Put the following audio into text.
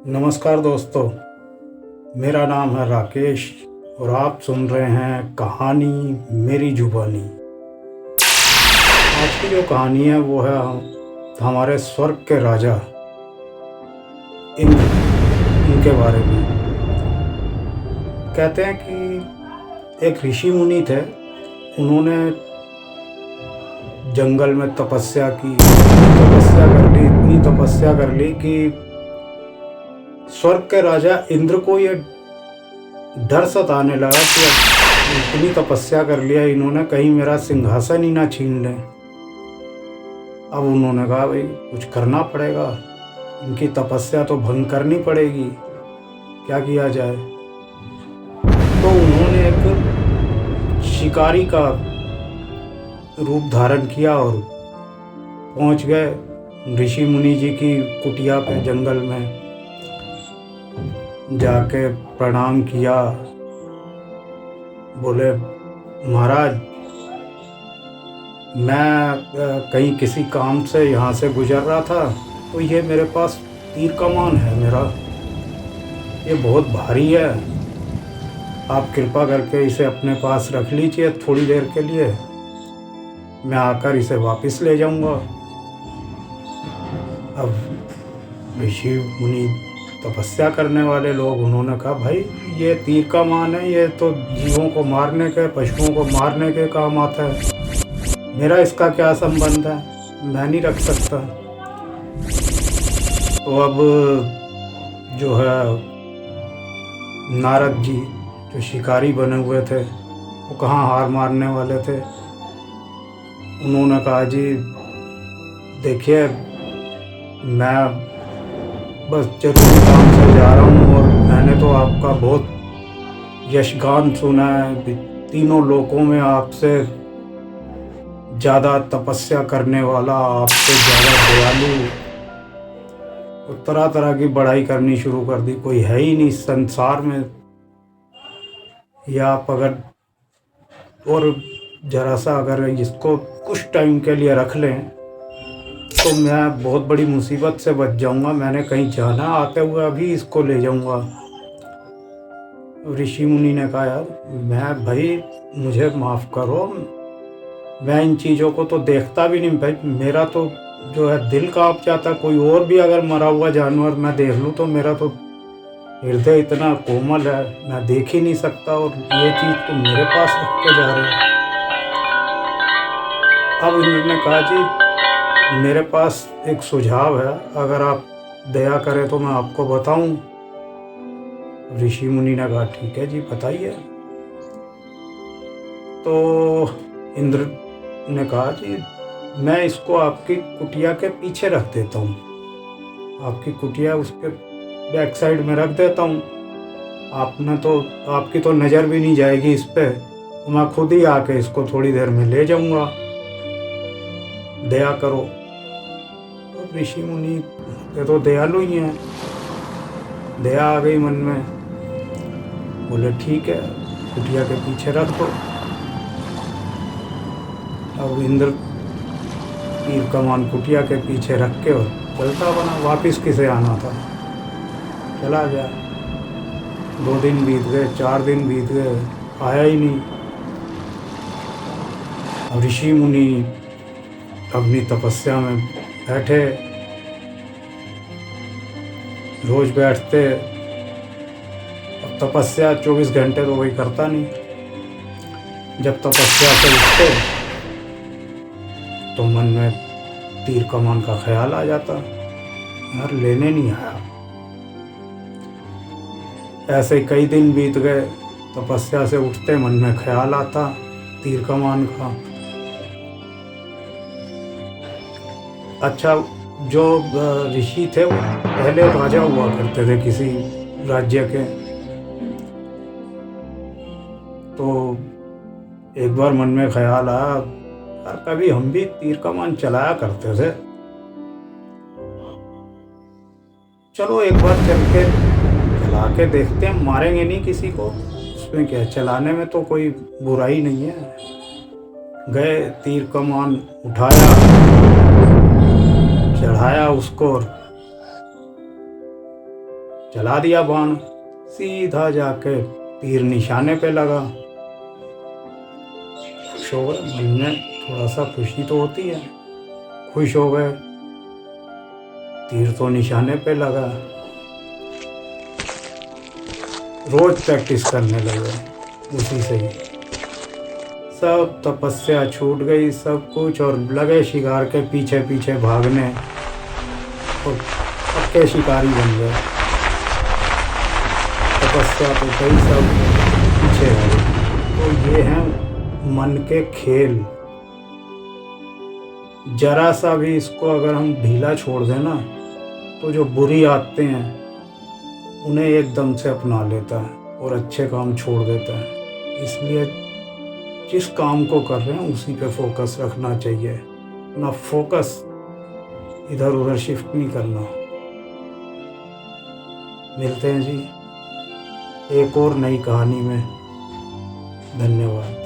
नमस्कार दोस्तों, मेरा नाम है राकेश और आप सुन रहे हैं कहानी मेरी जुबानी। आज की जो कहानी है वो है हमारे स्वर्ग के राजा इंद्र, इनके बारे में। कहते हैं कि एक ऋषि मुनि थे। उन्होंने जंगल में तपस्या कर ली कि स्वर्ग के राजा इंद्र को ये डर सताने लगा कि अब इतनी तपस्या कर लिया इन्होंने, कहीं मेरा सिंहासन ही ना छीन लें। अब उन्होंने कहा भाई कुछ करना पड़ेगा, इनकी तपस्या तो भंग करनी पड़ेगी, क्या किया जाए। तो उन्होंने एक शिकारी का रूप धारण किया और पहुंच गए ऋषि मुनि जी की कुटिया पे। जंगल में जाके प्रणाम किया। बोले महाराज, मैं कहीं किसी काम से यहाँ से गुजर रहा था, तो ये मेरे पास तीर कमान है मेरा, ये बहुत भारी है, आप कृपा करके इसे अपने पास रख लीजिए थोड़ी देर के लिए, मैं आकर इसे वापस ले जाऊंगा। अब ऋषि मुनि तपस्या करने वाले लोग, उन्होंने कहा भाई ये तीर का मान है, ये तो जीवों को मारने के, पशुओं को मारने के काम आता है, मेरा इसका क्या संबंध है, मैं नहीं रख सकता। तो अब जो है नारद जी जो शिकारी बने हुए थे, वो कहाँ हार मारने वाले थे। उन्होंने कहा जी देखिए, मैं बस जरूरी काम से जा रहा हूँ और मैंने तो आपका बहुत यशगान सुना है, तीनों लोकों में आपसे ज़्यादा तपस्या करने वाला, आपसे ज़्यादा दयालु, तो तरह तरह की बड़ाई करनी शुरू कर दी। कोई है ही नहीं संसार में, या आप अगर और ज़रा सा अगर इसको कुछ टाइम के लिए रख लें तो मैं बहुत बड़ी मुसीबत से बच जाऊंगा, मैंने कहीं जाना, आते हुए अभी इसको ले जाऊंगा। ऋषि मुनि ने कहा यार भाई मुझे माफ़ करो, मैं इन चीज़ों को तो देखता भी नहीं भाई, मेरा तो जो है दिल कांप जाता, कोई और भी अगर मरा हुआ जानवर मैं देख लूँ तो मेरा तो हृदय इतना कोमल है, मैं देख ही नहीं सकता, और ये चीज़ तो मेरे पास रख के जा रहे हैं। अब इन्होंने कहा जी मेरे पास एक सुझाव है, अगर आप दया करें तो मैं आपको बताऊं। ऋषि मुनि ने कहा ठीक है जी बताइए। तो इंद्र ने कहा जी मैं इसको आपकी कुटिया के पीछे रख देता हूँ, आपकी कुटिया उसके बैक साइड में रख देता हूँ, आपकी तो नज़र भी नहीं जाएगी इस पे, मैं खुद ही आके इसको थोड़ी देर में ले जाऊंगा, दया करो। तो ऋषि मुनि ये तो दयालु ही हैं, दया आ गई मन में, बोले ठीक है कुटिया के पीछे रख दो। अब इंद्र तीर कमान कुटिया के पीछे रख के और चलता बना, वापिस किसे आना था, चला गया। 2 दिन बीत गए, 4 दिन बीत गए, आया ही नहीं। अब ऋषि मुनि अपनी तपस्या में बैठे, रोज बैठते। अब तपस्या 24 घंटे तो कोई करता नहीं, जब तपस्या से उठते तो मन में तीर कमान का ख्याल आ जाता, यार लेने नहीं आया। ऐसे कई दिन बीत गए, तपस्या से उठते मन में ख्याल आता तीर कमान का। अच्छा, जो ऋषि थे वो पहले राजा हुआ करते थे किसी राज्य के। तो एक बार मन में ख्याल आया यार कभी हम भी तीर कमान चलाया करते थे, चलो एक बार चल के चला के देखते हैं, मारेंगे नहीं किसी को, उसमें क्या, चलाने में तो कोई बुराई नहीं है। गए, तीर कमान उठाया, चढ़ाया उसको, चला दिया बाण, सीधा जाके तीर निशाने पे लगा। खुश हो गए, मन में थोड़ा सा खुशी तो होती है। खुश हो गए, तीर तो निशाने पे लगा। रोज प्रैक्टिस करने लगे उसी से ही। सब तपस्या छूट गई, सब कुछ, और लगे शिकार के पीछे पीछे भागने, और पक्के शिकारी बन गए। तपस्या तो कई, सब पीछे रह गए। तो ये हैं मन के खेल। जरा सा भी इसको अगर हम ढीला छोड़ दें ना, तो जो बुरी आदतें हैं उन्हें एकदम से अपना लेता है और अच्छे काम छोड़ देता है। इसलिए जिस काम को कर रहे हैं उसी पे फोकस रखना चाहिए, ना फोकस इधर उधर शिफ्ट नहीं करना। मिलते हैं जी एक और नई कहानी में। धन्यवाद।